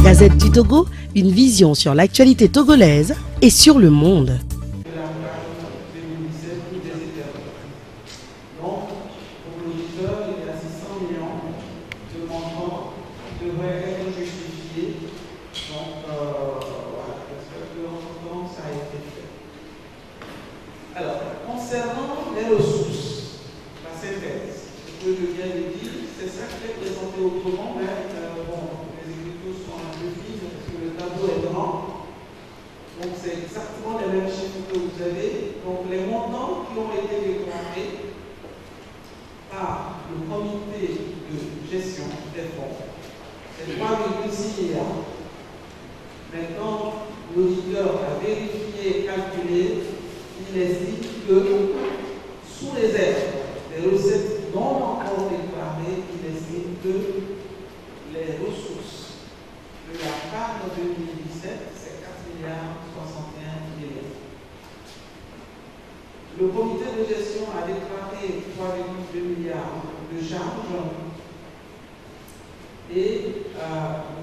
Gazette du Togo, une vision sur l'actualité togolaise et sur le monde. Alors, concernant les ressources, la synthèse, ce que je viens de dire, c'est ça qui est présenté autrement, mais bon, les écritures sont un peu fines parce que le tableau est grand. Donc, c'est exactement les mêmes chiffres que vous avez. Donc, les montants qui ont été déclarés par le comité de gestion des fonds, c'est 3,6 milliards. Maintenant, l'auditeur a vérifié, calculé. Il estime que, sous réserve des recettes non encore déclarées, il estime que les ressources de la CAN 2017, c'est 4,61 milliards. Le comité de gestion a déclaré 3,2 milliards de charges et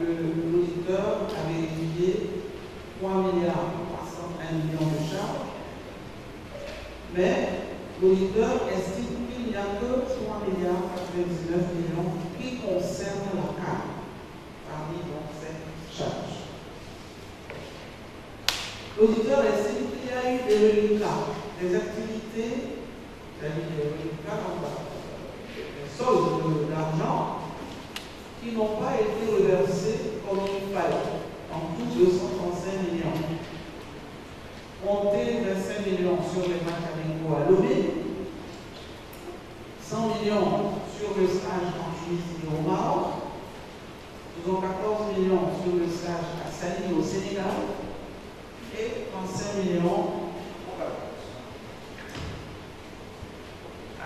l'auditeur a vérifié 3 milliards 301 millions de charges. Mais l'auditeur estime qu'il n'y a que 3,99 milliards qui concernent la CAN parmi donc ces charges. L'auditeur estime qu'il y a eu des reliquats, des activités, c'est-à-dire des reliquats, des soldes d'argent qui n'ont pas été reversés comme il fallait, en tout 235 millions. Comptez 25 millions sur les matchs amicaux à Lomé, 100 millions sur le stage en Tunisie et au Maroc, 14 millions sur le stage à Sali au Sénégal et 35 millions au Cameroun.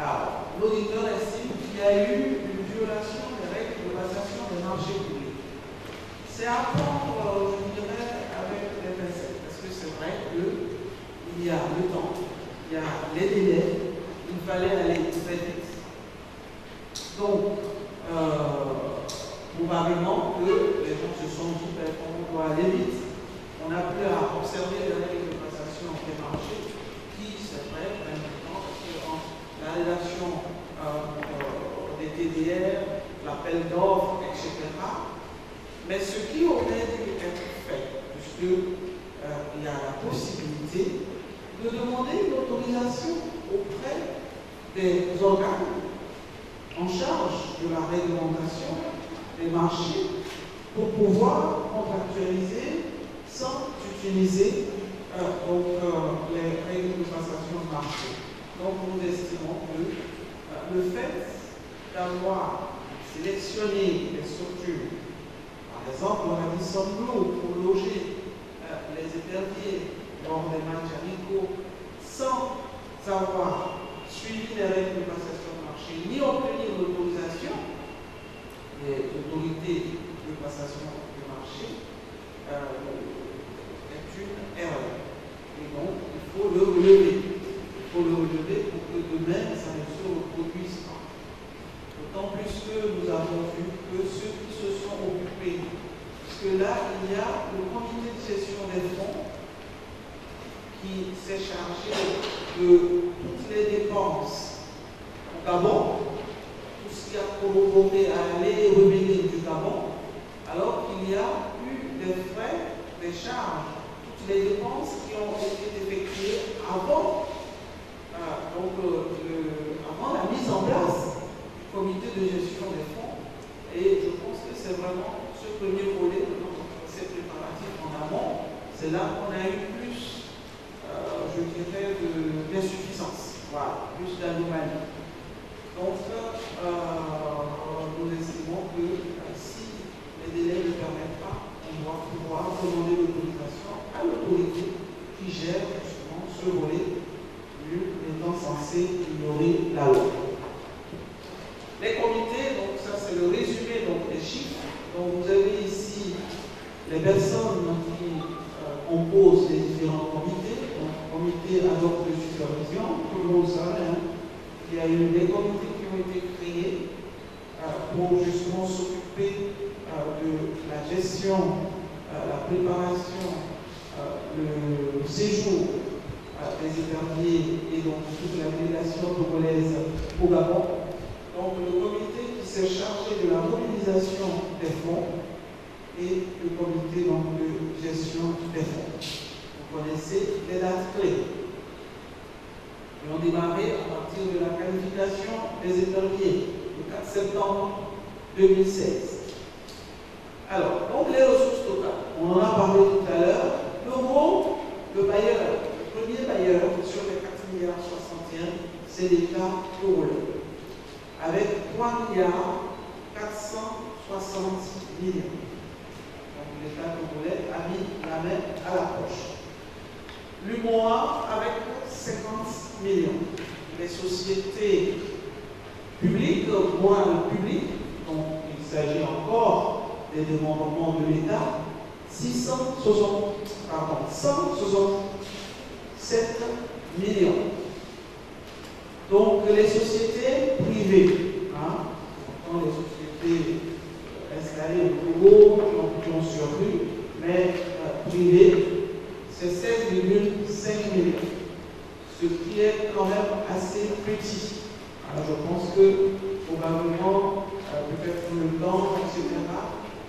Alors, l'auditeur estime qu'il y a eu une violation des règles de passation des marchés publics. C'est à prendre, je dirais, avec les pincettes, parce que c'est vrai que il y a le temps, il y a les délais, il fallait aller très vite. Donc, probablement que les gens se sont dit qu'on doit aller vite. On a pu observer les règles de passation des marchés qui, c'est vrai, prennent du temps parce que la rédaction des TDR, l'appel d'offres, etc. Mais ce qui aurait dû être fait, puisqu'il y a la possibilité de demander une autorisation auprès des organes en charge de la réglementation des marchés pour pouvoir contractualiser sans utiliser les règles de passation de marché. Donc nous estimons que le fait d'avoir sélectionné les structures, par exemple on a dit Samblo pour loger les éperviers lors des matchs amicaux, sans avoir suivi les règles de passation de marché, ni obtenir l'autorisation des autorités de passation de marché, est une erreur. Et donc, il faut le relever. Il faut le relever pour que demain, ça ne se reproduise pas. D'autant plus que nous avons vu que ceux qui se sont occupés, puisque là, il y a le comité de gestion des fonds qui s'est chargé de toutes les dépenses au Gabon, tout ce qui a corroboré à aller et revenir du Gabon, alors qu'il y a eu des frais, des charges, toutes les dépenses qui ont été effectuées avant, avant la mise en place du comité de gestion des fonds. Et je pense que c'est vraiment ce premier volet de notre procès préparatif en amont. C'est là qu'on a eu plus, je dirais, d'insuffisance, voilà, plus d'anomalies. Donc, nous estimons que si les délais ne permettent pas, on doit pouvoir demander l'autorisation à l'autorité qui gère justement ce volet, lui étant censé ignorer la loi. Les comités, donc ça c'est le résumé donc, des chiffres. Donc vous avez ici les personnes qui composent les différents comités. Donc comité ad hoc de supervision, tout le monde sait, il y a eu des comités qui ont été créés pour justement s'occuper de la gestion gestion, la préparation, le séjour des éperviers et donc toute la délégation togolaise au Gabon. Donc le comité qui s'est chargé de la mobilisation des fonds et le comité donc, de gestion des fonds. Vous connaissez les dates clés. Ils ont démarré à partir de la qualification des éperviers le 4 septembre 2016. Alors, donc les ressources totales, on en a parlé tout à l'heure. Le bailleur, le premier bailleur sur les 4,61 milliards, c'est l'État togolais, avec 3,460 milliards. Donc l'État togolais a mis la main à la poche. L'UMOA avec 50 millions. Les sociétés publiques, moins le public, donc il s'agit encore des démembrements de l'État, 167 millions. Donc les sociétés privées, les sociétés installées au Togo, qui ont survécu, mais privées, c'est 16,5 millions, ce qui est quand même assez petit. Alors je pense que probablement, peut-être le temps, etc.,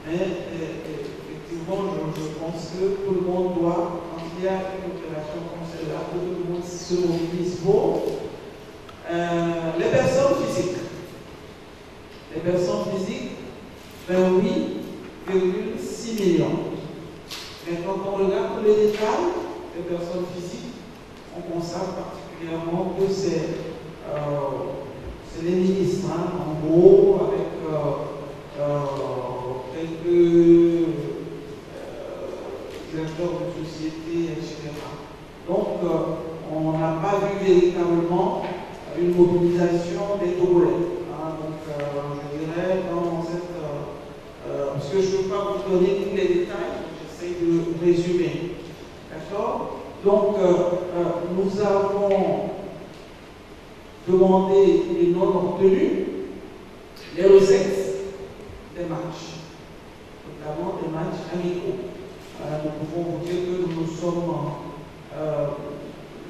mais effectivement, je pense que tout le monde doit, quand il y a une opération comme celle-là, tout le monde se mobilise pour les personnes physiques. Les personnes physiques, 28,6 millions. Mais quand on regarde les détails des personnes physiques, on constate particulièrement que c'est les ministres, en gros, avec quelques directeurs de société, etc. Donc, on n'a pas vu véritablement une mobilisation des Togolais. Donc, je dirais, dans cette. Parce que je ne peux pas vous donner tous les détails, j'essaie de résumer. D'accord? Donc, nous avons demandé et non obtenu les recettes des matchs, notamment des matchs amicaux. Nous pouvons vous dire que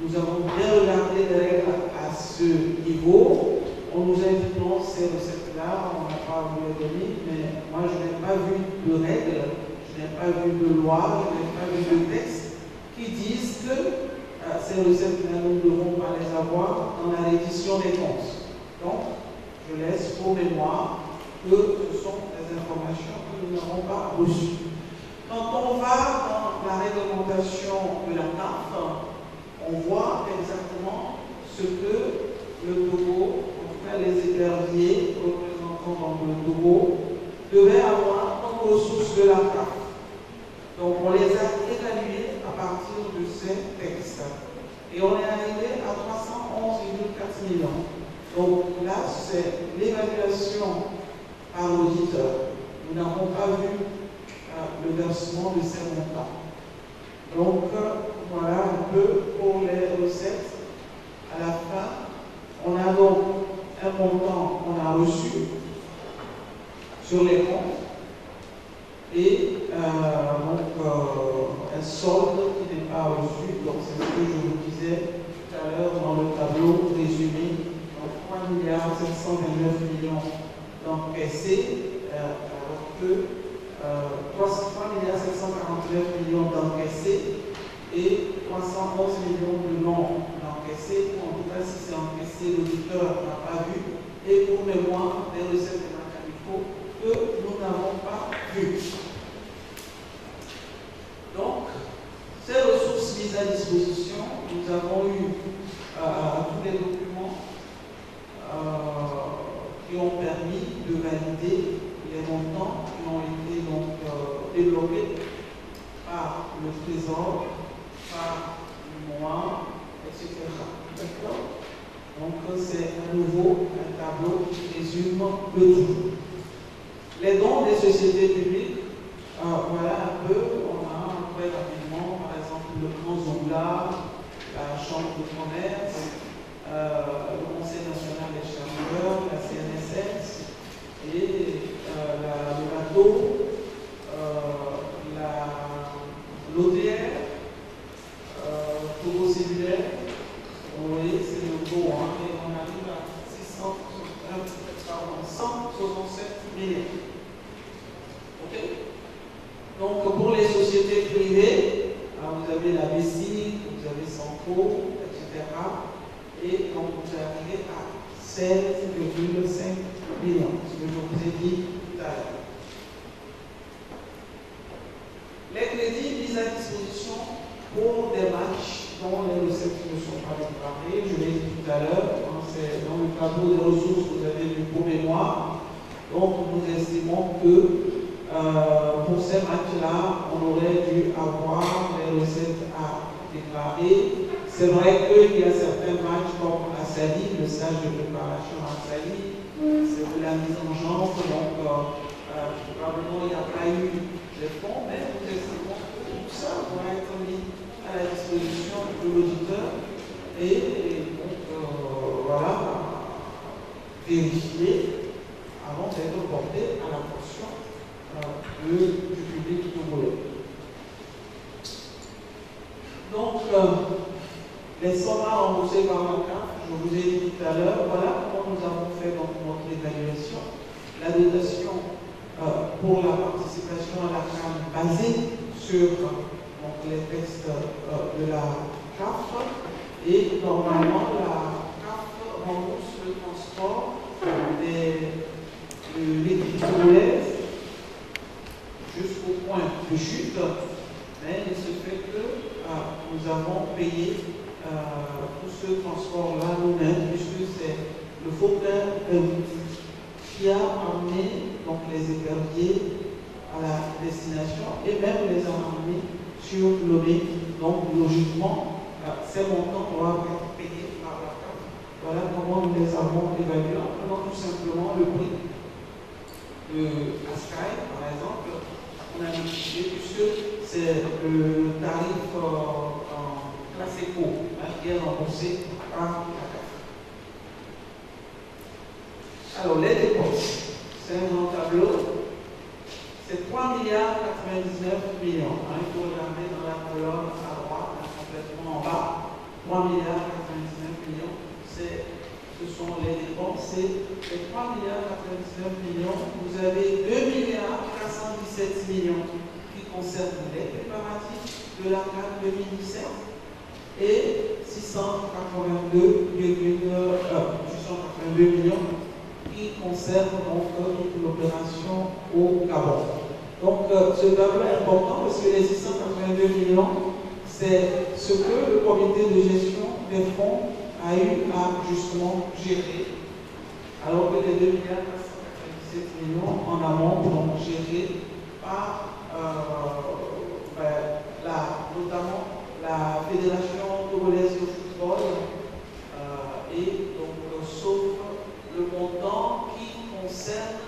nous avons bien regardé les règles à ce niveau. On nous a dit non, ces recettes-là, on n'a pas voulu les donner, mais moi je n'ai pas vu de règles, je n'ai pas vu de loi, je n'ai pas vu de texte qui disent que ces recettes-là, nous ne devons pas les avoir dans la reddition des comptes. Donc, je laisse pour mémoire que ce sont des informations que nous n'avons pas reçues. Quand on va dans la réglementation de la CAF, on voit exactement ce que le Togo, en tout cas les éperviers représentant dans le Togo, devaient avoir comme ressources de la CAF. Donc on les a évalués à partir de ces textes. Et on est arrivé à 311,4 millions. Donc là, c'est l'évaluation par l'auditeur. Nous n'avons pas vu le versement de ces montants. Donc voilà un peu pour les recettes. À la fin, on a donc un montant qu'on a reçu sur les comptes et un solde qui n'est pas reçu. Donc c'est ce que je vous disais tout à l'heure dans le tableau résumé. Donc 3,729 millions d'encaissés, alors que 3,749 millions d'encaissés et 311 millions de non encaissés. En tout cas, si c'est encaissé, l'auditeur n'a pas vu. Et pour mémoire, les recettes de Macamico que nous n'avons pas vues. Donc, ces ressources mises à disposition, nous avons eu tous les documents qui ont permis de valider les montants qui ont été donc développés par le Trésor, par l'UMOA, etc. D'accord? Donc c'est à nouveau un tableau qui résume le tout. Les dons des sociétés publiques, voilà un peu, on a très rapidement, par exemple, le Grand Zongla, la Chambre de commerce, le Conseil national des chercheurs, la CNSS et le bateau, sociétés privées, vous avez la BESIC, vous avez Sanco, etc. Et donc vous arrivez à 7,5 millions, ce que je vous ai dit tout à l'heure. Les crédits mis à disposition pour des matchs dont les recettes ne sont pas déclarées, je l'ai dit tout à l'heure, c'est dans le tableau des ressources que vous avez vu pour mémoire. Donc nous estimons que pour ces matchs-là, on aurait dû avoir les recettes à déclarer. C'est vrai qu'il y a certains matchs comme à Sali, le stage de préparation à Sali, c'est de la mise en jambe, donc probablement il n'y a pas eu de fonds, mais nous estimons que tout ça doit être mis à la disposition de l'auditeur et donc voilà, vérifier avant d'être porté à la portion du public togolais. Donc, les sommes à rembourser par la CAF, je vous ai dit tout à l'heure, voilà comment nous avons fait donc notre évaluation. La dotation pour la participation à la CAF basée sur donc, les textes de la CAF, et normalement la CAF rembourse le transport de l'équipe togolaise jusqu'au point de chute, mais il se fait que nous avons payé tout ce transport-là nous-mêmes, puisque c'est le fauteuil qui a amené donc, les éperviers à la destination et même les a amenés sur Lomé. Donc logiquement, ces montants doivent être payés par la CAF. Voilà comment nous les avons évalués en prenant tout simplement le prix de Askai, par exemple. On a multiplié puisque c'est le tarif en classe éco qui est remboursé par la CAF. Alors, les dépenses, c'est un grand tableau, c'est 3,99 milliards. Il faut regarder dans la colonne à droite, complètement en bas, 3,99 milliards, ce sont les dépenses, c'est 3,99 milliards. Vous avez 2,417 millions qui concernent les préparatifs de la CAF 2017 et 682 millions qui concernent donc toute l'opération au Gabon. Donc ce tableau est important parce que les 682 millions, c'est ce que le comité de gestion des fonds a eu à justement gérer, alors que les 2,497 millions en amont sont gérés par notamment la Fédération togolaise de football et donc sauf le montant qui concerne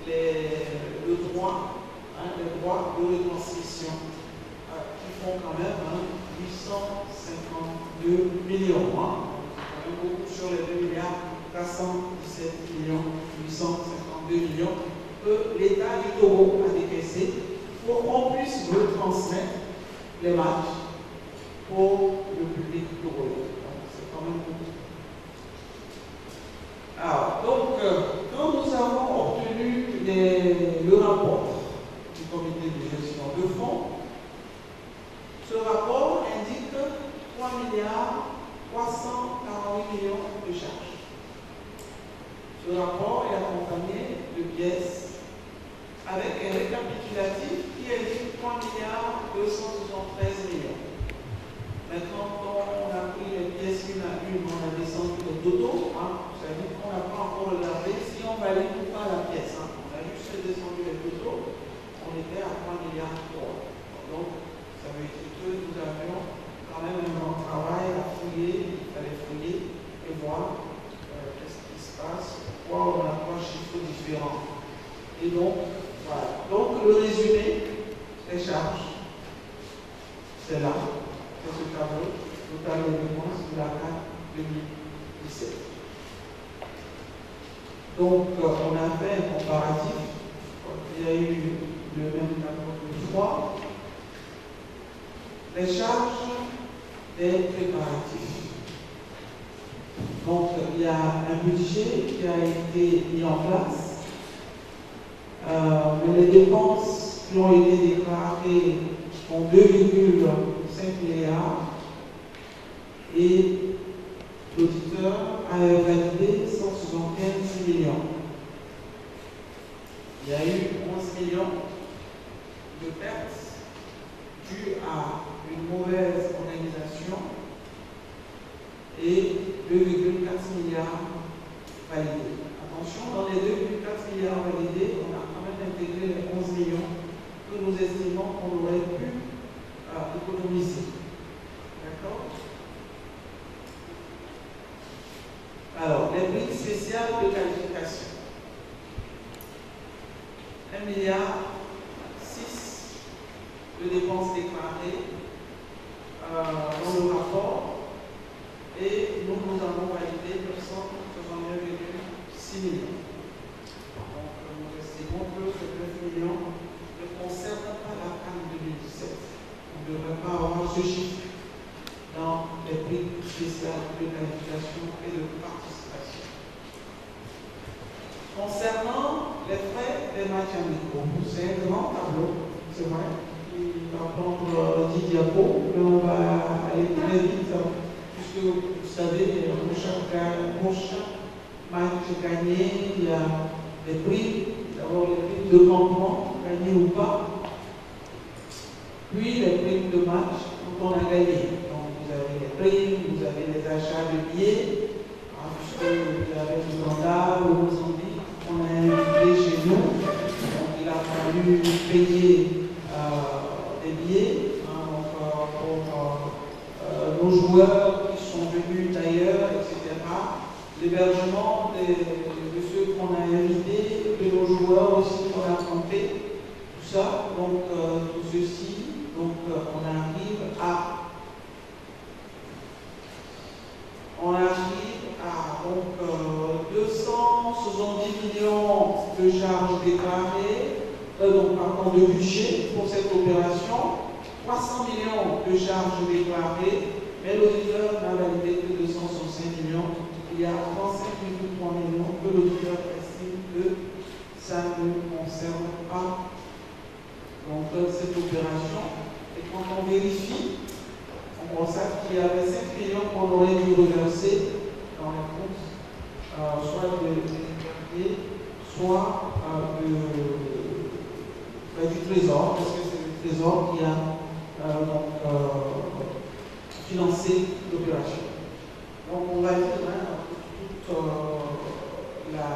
le droit, les droits de retransmission qui font quand même 852 millions. Beaucoup sur les 2,417 milliards, 852 millions que l'État du Togo a décaissé pour qu'on puisse retransmettre les matchs pour le public togolais. C'est quand même beaucoup. Alors, donc, quand nous avons obtenu le rapport du comité de gestion de fonds, ce rapport indique 3,348 milliards de charges. Ce rapport est accompagné de pièces avec un récapitulatif qui indique 3,273 milliards. Maintenant, quand on a pris les pièces une à une, on a descendu le totaux, ça veut dire qu'on n'a pas encore regardé si on valide ou pas la pièce. On a juste descendu les totaux, on était à 3 milliards. Donc, ça veut dire que nous avions quand même un grand travail à fouiller, il fallait fouiller et voir qu'est-ce qui se passe, pourquoi on a trois chiffres différents. Et donc, voilà. Donc, le résumé des charges, c'est là, c'est ce tableau, total de dépenses de la CAF 2017. Donc, on a fait un comparatif. Il y a eu le même tableau de 3. Les charges des préparatifs. Donc, il y a un budget qui a été mis en place. Mais les dépenses qui ont été déclarées sont 2,5 milliards et l'auditeur a validé 175 millions. Il y a eu 11 millions de pertes dues à une mauvaise organisation et 2,4 milliards validés. Attention, dans les 2,4 milliards validés, on a quand même intégré les 11 millions que nous estimons qu'on aurait pu économiser. D'accord? Alors, les primes spéciales de qualification. 1,6 milliard de dépenses déclarées dans le rapport et nous avons validé 969,6 millions. Donc, nous estimons que ces 9 millions ne concernent pas la CAN 2017. On ne devrait pas avoir ce chiffre dans les primes spéciales de qualification et de participation. Concernant les frais des matchs amicaux, c'est un grand tableau, c'est vrai, qui va prendre 10 diapos, mais on va aller très vite, puisque vous savez, pour chaque match gagné, il y a des prix, d'abord les primes de campement, gagné ou pas, puis les primes de match quand on a gagné. Donc vous avez les primes, vous avez les achats de billets, puisque vous avez le Rwanda, le Mozambique, on a invité chez nous, donc il a fallu payer des billets pour nos joueurs qui sont venus d'ailleurs, etc. L'hébergement de ceux qu'on a invités, de nos joueurs aussi qu'on a campé, tout ça, donc tout ceci, donc on arrive à donc, 270 millions de charges déclarées, de budget pour cette opération, 300 millions de charges déclarées, mais l'auditeur n'a validé que 265 millions. Il y a 35,3 millions que l'auditeur estime que ça ne concerne pas donc, cette opération. Et quand on vérifie, on constate qu'il y avait 5 millions qu'on aurait dû reverser dans les comptes, soit de l'immobilier, soit du trésor, parce que c'est le trésor qui a financé l'opération. Donc on va dire toute la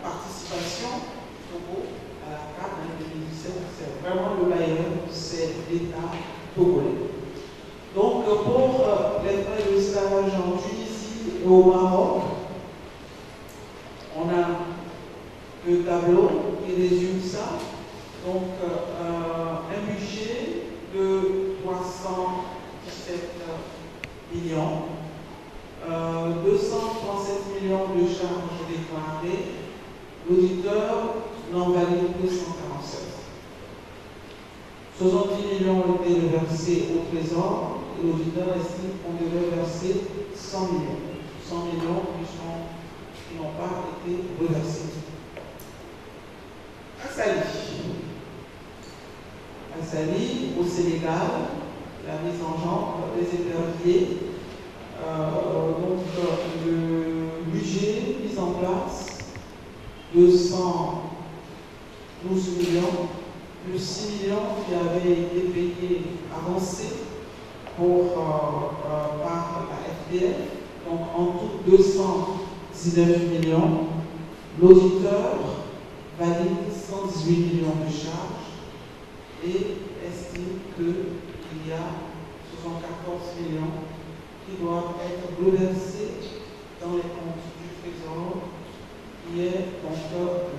participation à la CAN 2017, c'est vraiment le bailleur, c'est l'État togolais. Donc, pour les frais de stage en Tunisie et au Maroc, on a le tableau qui résume ça. Donc, un budget de 317 millions, 237 millions de charges déclarées, l'auditeur n'en valide que 147. 70 millions ont été reversés au trésor et l'auditeur estime qu'on devait verser 100 millions. 100 millions qui n'ont pas été reversés. Assali, au Sénégal, la mise en jambe des éperviers. Donc, le budget mis en place, 212 millions. Plus 6 millions qui avaient été payés avancés par la FDF, donc en tout 219 millions. L'auditeur valide 118 millions de charges et estime qu'il y a 74 millions qui doivent être reversés dans les comptes du Trésor, qui est donc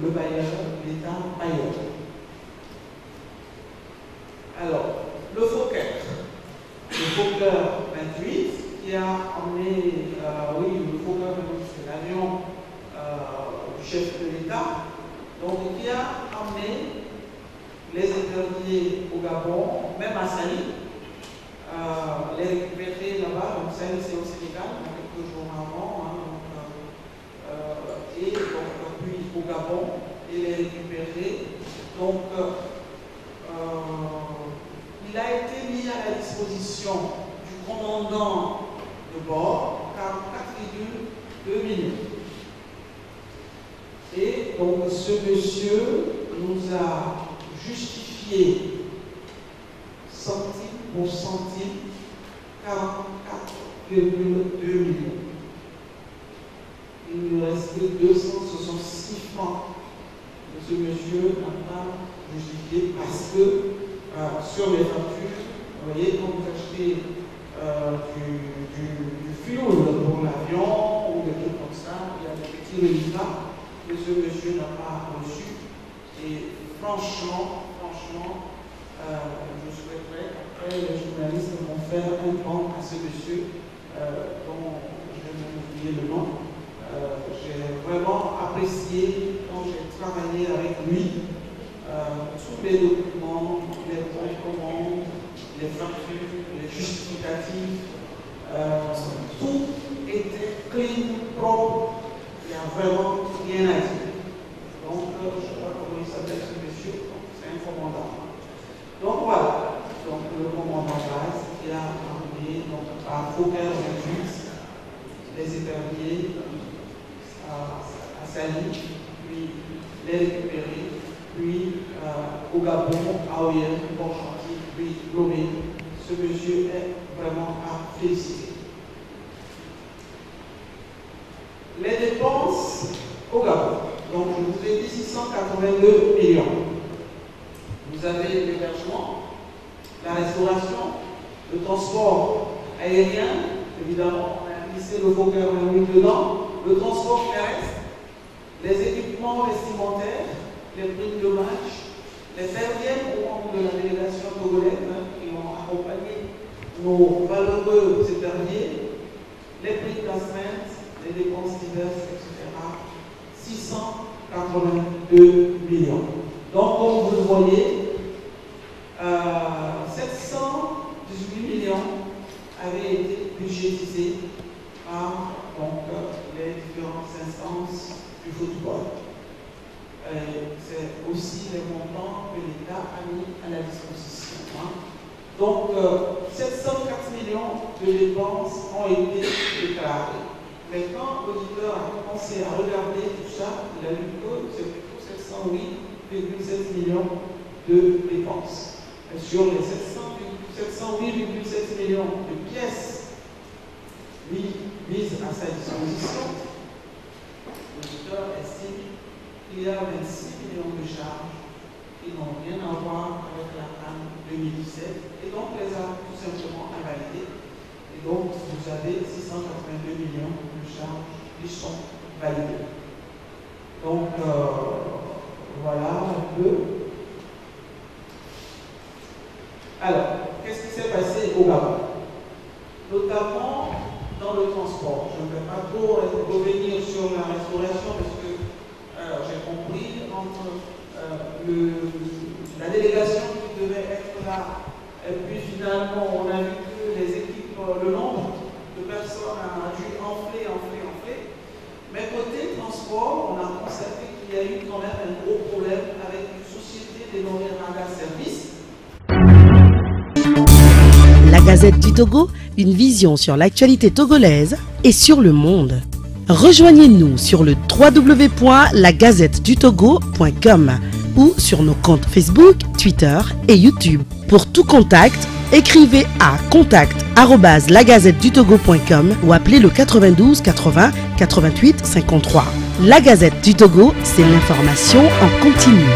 le bailleur, l'État bailleur. Alors, le Fokker 28 qui a emmené, le Fokker 28, c'est l'avion du chef de l'État, donc qui a emmené les éperviers au Gabon, même à Sali, les récupérer là-bas, donc Sali c'est au Sénégal, quelques jours avant, et donc puis au Gabon, et les récupérer. Donc, monsieur nous a justifié centime pour centime 44,2 millions. Il nous reste 266 francs que ce monsieur n'a pas justifié parce que sur les factures, vous voyez, quand vous achetez du fuel pour l'avion ou des trucs comme ça, il y a des petits résultats que ce monsieur n'a pas reçu. Et franchement, je souhaiterais qu'après les journalistes vont faire un plan à ce monsieur dont je vais m'oublier le nom. J'ai vraiment apprécié quand j'ai travaillé avec lui tous les documents, les bons de commande, les factures, les justificatifs, tout était clean, propre, il n'y a vraiment rien à dire. Donc, je ne sais pas comment il s'appelle ce monsieur, c'est un commandant. Donc voilà, donc, le commandant base qui a amené à Fauquer Réduit les éperviers à Sali, puis les récupérer, puis au Gabon, à Oyen, Port-Gentil, puis Lomé. Ce monsieur est vraiment à féliciter. Les dépenses au Gabon. Donc, je vous ai dit 682 millions. Vous avez l'hébergement, la restauration, le transport aérien, évidemment, on a glissé le Fauquer dedans, le transport terrestre, les équipements vestimentaires, les primes de match, les serviettes au membre de la délégation togolaise qui ont accompagné nos valeureux éperviers, les prix de la semaine, les dépenses diverses, etc. 682 millions. Donc, comme vous le voyez, 718 millions avaient été budgétisés par les différentes instances du football. C'est aussi les montants que l'État a mis à la disposition. Donc, 704 millions de dépenses ont été déclarées. Mais quand l'auditeur a commencé à regarder tout ça, il a vu que c'est plutôt 708,7 millions de dépenses. Et sur les 708,7 millions de pièces mises à sa disposition, l'auditeur estime qu'il y a 26 millions de charges qui n'ont rien à voir avec la CAN 2017 et donc les a tout simplement invalidées. Et donc vous avez 682 millions de charges qui sont validées. Donc voilà un peu. Alors, qu'est-ce qui s'est passé au Gabon? Notamment dans le transport. Je ne vais pas trop revenir sur la restauration parce que j'ai compris entre la délégation qui devait être là et puis finalement on a vu que les équipes, le nombre de personnes a dû enfler. Mais côté transport, on a constaté qu'il y a eu quand même un gros problème avec une société dénommée Raga Service. La Gazette du Togo, une vision sur l'actualité togolaise et sur le monde. Rejoignez-nous sur le www.lagazettedutogo.com ou sur nos comptes Facebook, Twitter et YouTube. Pour tout contact, écrivez à contact@lagazettedutogo.com ou appelez le 92 80 88 53. La Gazette du Togo, c'est l'information en continu.